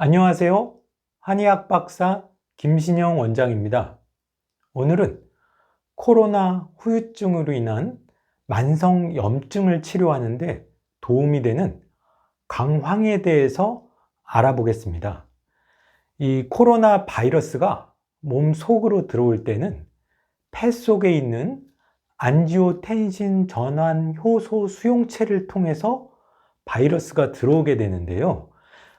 안녕하세요. 한의학 박사 김신영 원장입니다. 오늘은 코로나 후유증으로 인한 만성 염증을 치료하는데 도움이 되는 강황에 대해서 알아보겠습니다. 이 코로나 바이러스가 몸 속으로 들어올 때는 폐 속에 있는 안지오텐신 전환 효소 수용체를 통해서 바이러스가 들어오게 되는데요.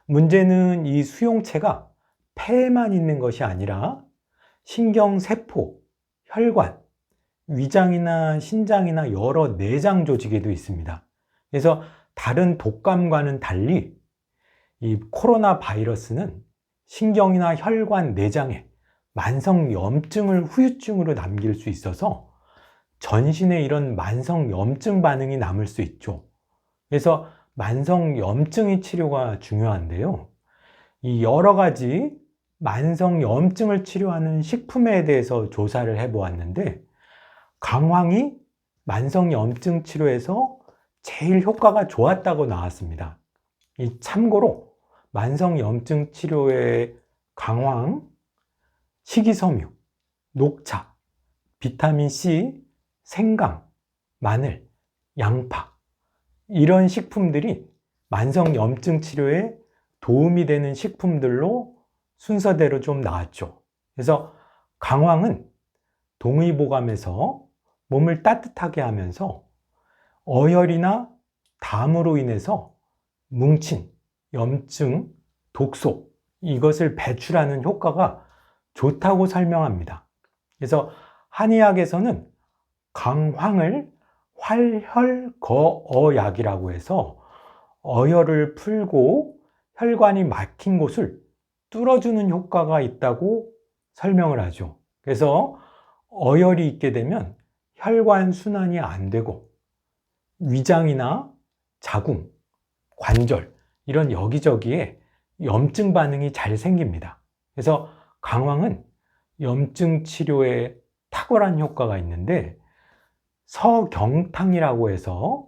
문제는 이 수용체가 폐에만 있는 것이 아니라 신경세포, 혈관, 위장이나 신장이나 여러 내장 조직에도 있습니다. 그래서 다른 독감과는 달리 이 코로나 바이러스는 신경이나 혈관, 내장에 만성 염증을 후유증으로 남길 수 있어서 전신에 이런 만성 염증 반응이 남을 수 있죠. 그래서 만성 염증의 치료가 중요한데요. 이 여러 가지 만성 염증을 치료하는 식품에 대해서 조사를 해보았는데 강황이 만성 염증 치료에서 제일 효과가 좋았다고 나왔습니다. 참고로 만성 염증 치료에 강황, 식이섬유, 녹차, 비타민C, 생강, 마늘, 양파 이런 식품들이 만성 염증 치료에 도움이 되는 식품들로 순서대로 좀 나왔죠. 그래서 강황은 동의보감에서 몸을 따뜻하게 하면서 어혈이나 담으로 인해서 뭉친 염증, 독소 이것을 배출하는 효과가 좋다고 설명합니다. 그래서 한의학에서는 강황을 활혈거어약이라고 해서 어혈을 풀고 혈관이 막힌 곳을 뚫어주는 효과가 있다고 설명을 하죠. 그래서 어혈이 있게 되면 혈관 순환이 안 되고 위장이나 자궁, 관절 이런 여기저기에 염증 반응이 잘 생깁니다. 그래서 강황은 염증 치료에 탁월한 효과가 있는데 서경탕이라고 해서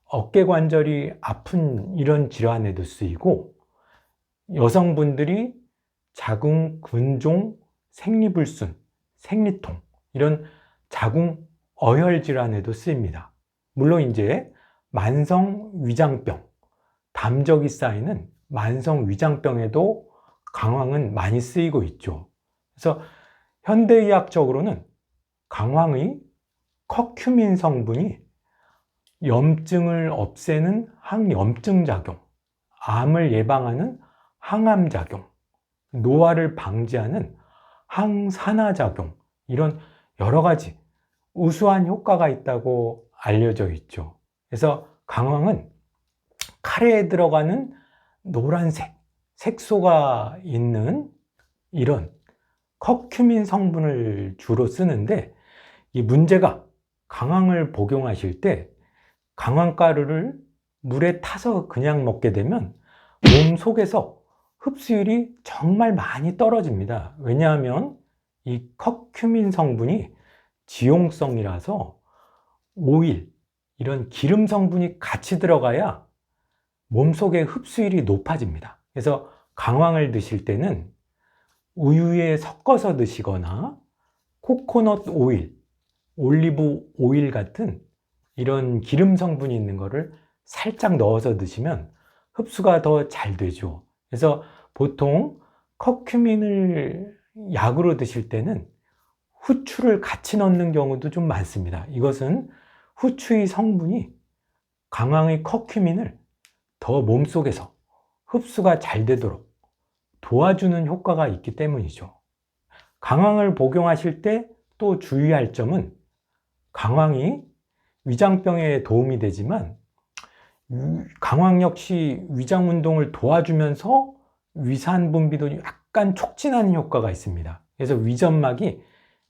어깨 관절이 아픈 이런 질환에도 쓰이고 여성분들이 자궁, 근종, 생리불순, 생리통 이런 자궁 어혈 질환에도 쓰입니다. 물론 이제 만성 위장병, 담적이 쌓이는 만성 위장병에도 강황은 많이 쓰이고 있죠. 그래서 현대의학적으로는 강황의 커큐민 성분이 염증을 없애는 항염증 작용, 암을 예방하는 항암 작용, 노화를 방지하는 항산화 작용 이런 여러 가지 우수한 효과가 있다고 알려져 있죠. 그래서 강황은 카레에 들어가는 노란색 색소가 있는 이런 커큐민 성분을 주로 쓰는데 이 문제가 강황을 복용하실 때 강황가루를 물에 타서 그냥 먹게 되면 몸 속에서 흡수율이 정말 많이 떨어집니다. 왜냐하면 이 커큐민 성분이 지용성이라서 오일, 이런 기름 성분이 같이 들어가야 몸속의 흡수율이 높아집니다. 그래서 강황을 드실 때는 우유에 섞어서 드시거나 코코넛 오일, 올리브 오일 같은 이런 기름 성분이 있는 거를 살짝 넣어서 드시면 흡수가 더 잘 되죠. 그래서 보통 커큐민을 약으로 드실 때는 후추를 같이 넣는 경우도 좀 많습니다. 이것은 후추의 성분이 강황의 커큐민을 더 몸속에서 흡수가 잘 되도록 도와주는 효과가 있기 때문이죠. 강황을 복용하실 때 또 주의할 점은 강황이 위장병에 도움이 되지만 강황 역시 위장 운동을 도와주면서 위산 분비도 약간 촉진하는 효과가 있습니다. 그래서 위점막이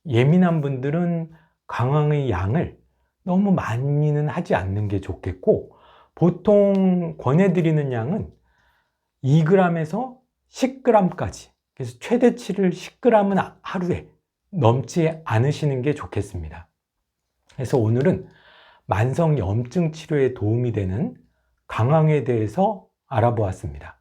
예민한 분들은 강황의 양을 너무 많이는 하지 않는 게 좋겠고 보통 권해드리는 양은 2g에서 10g까지 그래서 최대치를 10g은 하루에 넘지 않으시는 게 좋겠습니다. 그래서 오늘은 만성 염증 치료에 도움이 되는 강황에 대해서 알아보았습니다.